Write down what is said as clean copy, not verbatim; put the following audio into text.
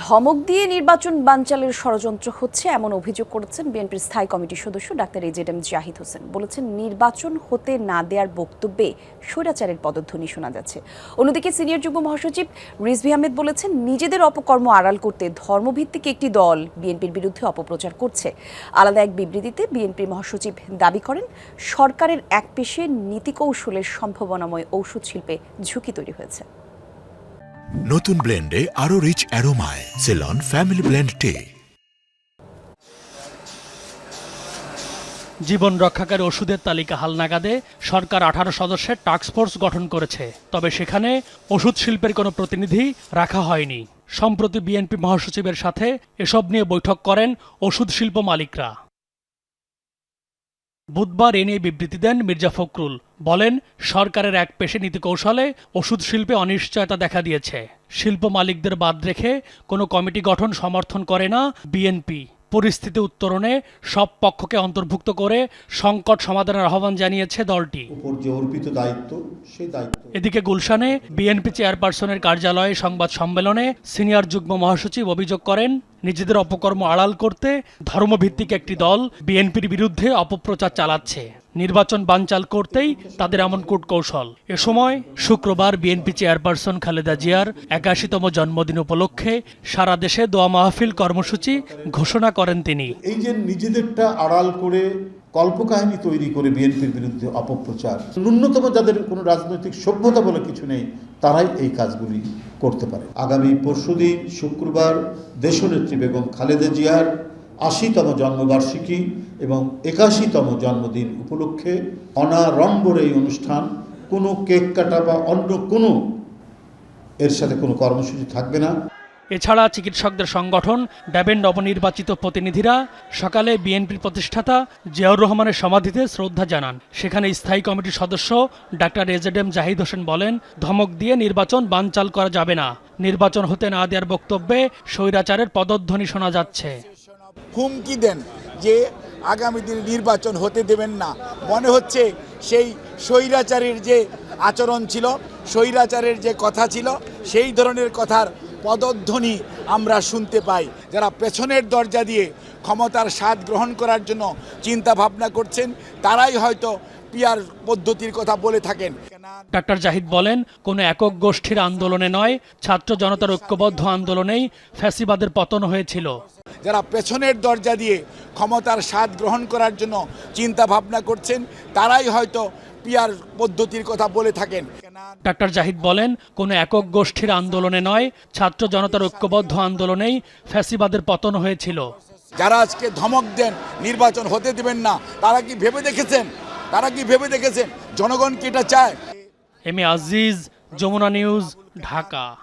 ধমক দিয়ে নির্বাচন বানচালের ষড়যন্ত্র হচ্ছে এমন অভিযোগ করেছেন বিএনপির স্থায়ী কমিটির সদস্য ডাক্তার এজেডএম জাহিদ হোসেন। বলেছেন, নির্বাচন হতে না দেওয়ার বক্তব্যে স্বৈরাচারের পদধ্বনি শোনা যাচ্ছে। অন্যদিকে সিনিয়র যুগ্ম মহাসচিব রিজভী আহমেদ বলেছেন, নিজেদের অপকর্ম আড়াল করতে ধর্মভিত্তিক একটি দল বিএনপির বিরুদ্ধে অপপ্রচার করছে। আলাদা এক বিবৃতিতে বিএনপির মহাসচিব দাবি করেন, সরকারের একপেশে নীতিকৌশলের সম্ভাবনাময় ঔষধ শিল্পে ঝুঁকি তৈরি হয়েছে। নতুন ব্লেন্ডে আরো রিচ অ্যারোমায় সেলন ফ্যামিলি ব্লেন্ড টে। জীবন রক্ষাকারী ওষুধের তালিকা হালনাগাদে সরকার 18 সদস্যের টাস্কফোর্স গঠন করেছে, তবে সেখানে ওষুধ শিল্পের কোনো প্রতিনিধি রাখা হয়নি। সম্প্রতি বিএনপি মহাসচিবের সাথে এসব নিয়ে বৈঠক করেন ওষুধ শিল্প মালিকরা। বুধবার এ নিয়ে বিবৃতি দেন মির্জা ফখরুল। বলেন, সরকারের একপেশে নীতিকৌশলে ওষুধ শিল্পে অনিশ্চয়তা দেখা দিয়েছে। শিল্প মালিকদের বাদ রেখে কোনো কমিটি গঠন সমর্থন করে না বিএনপি। পরিস্থিতি উত্তরণে সব পক্ষকে অন্তর্ভুক্ত করে সংকট সমাধানের আহ্বান জানিয়েছে দলটি। এদিকে গুলশানে বিএনপি চেয়ারপারসনের কার্যালয়ে সংবাদ সম্মেলনে সিনিয়র যুগ্ম মহাসচিব অভিযোগ করেন, নিজেদের অপকর্ম আড়াল করতে ধর্মভিত্তিক একটি দল বিএনপির বিরুদ্ধে অপপ্রচার চালাচ্ছে। নির্বাচন বানচাল করতেই তাদের এমন কূটকৌশল। এ সময় শুক্রবার বিএনপি চেয়ারপারসন খালেদা জিয়ার 81তম জন্মদিন উপলক্ষে সারা দেশে দোয়া মাহফিল কর্মসূচি ঘোষণা করেন তিনি। এই যে নিজেদেরটা আড়াল করে কল্পকাহিনী তৈরি করে বিএনপির বিরুদ্ধে অপপ্রচার, ন্যূনতম যাদের কোনো রাজনৈতিক সভ্যতা বলে কিছু নেই, তারাই এই কাজগুলি করতে পারে। আগামী পরশুদিন শুক্রবার দেশনেত্রী বেগম খালেদা জিয়ার ৮০তম জন্মবার্ষিকী এবং ৮১তম জন্মদিন উপলক্ষে অনাড়ম্বর এই অনুষ্ঠান, কোনো কেক কাটা বা অন্য কোনো এর সাথে কোনো কর্মসূচি থাকবে না। এছাড়া চিকিৎসকদের সংগঠন ড্যাবের নবনির্বাচিত প্রতিনিধিরা সকালে বিএনপির প্রতিষ্ঠাতা জিয়াউর রহমানের সমাধিতে শ্রদ্ধা জানান। সেখানে স্থায়ী কমিটির সদস্য ডাক্তার এজেডএম জাহিদ হোসেন বলেন, ধমক দিয়ে নির্বাচন বানচাল করা যাবে না। নির্বাচন হতে না দেওয়ার বক্তব্যে স্বৈরাচারের পদধ্বনি শোনা যাচ্ছে। হুমকি দেন যে আগামী দিনে নির্বাচন হতে দেবেন না। মনে হচ্ছে সেই স্বৈরাচারের যে আচরণ ছিল, স্বৈরাচারের যে কথা ছিল, সেই ধরনের কথার পদধ্বনি আমরা শুনতে পাই। যারা পেছনের দরজা দিয়ে ক্ষমতার স্বাদ গ্রহণ করার জন্য চিন্তা ভাবনা করছেন, তারাই হয়তো পিয়ার পদ্ধতির কথা বলে থাকেন। ডাক্তার জাহিদ বলেন, কোনো একক গোষ্ঠীর আন্দোলনে নয়, ছাত্র জনতার ঐক্যবদ্ধ আন্দোলনেই ফ্যাসিবাদের পতন হয়েছিল। যারা পেছনের দরজা দিয়ে ক্ষমতার স্বাদ গ্রহণ করার জন্য চিন্তা ভাবনা করছেন, তারাই হয়তো পিয়ার পদ্ধতির কথা বলে থাকেন। ডাক্তার জাহিদ বলেন, কোনো একক গোষ্ঠীর আন্দোলনে নয়, ছাত্র জনতার ঐক্যবদ্ধ আন্দোলনেই ফ্যাসিবাদের পতন হয়েছিল। যারা আজকে ধমক দেন নির্বাচন হতে দেবেন না, তারা কি ভেবে দেখেছেন জনগণ কি এটা চায়? M A Aziz, Jamuna news, Dhaka.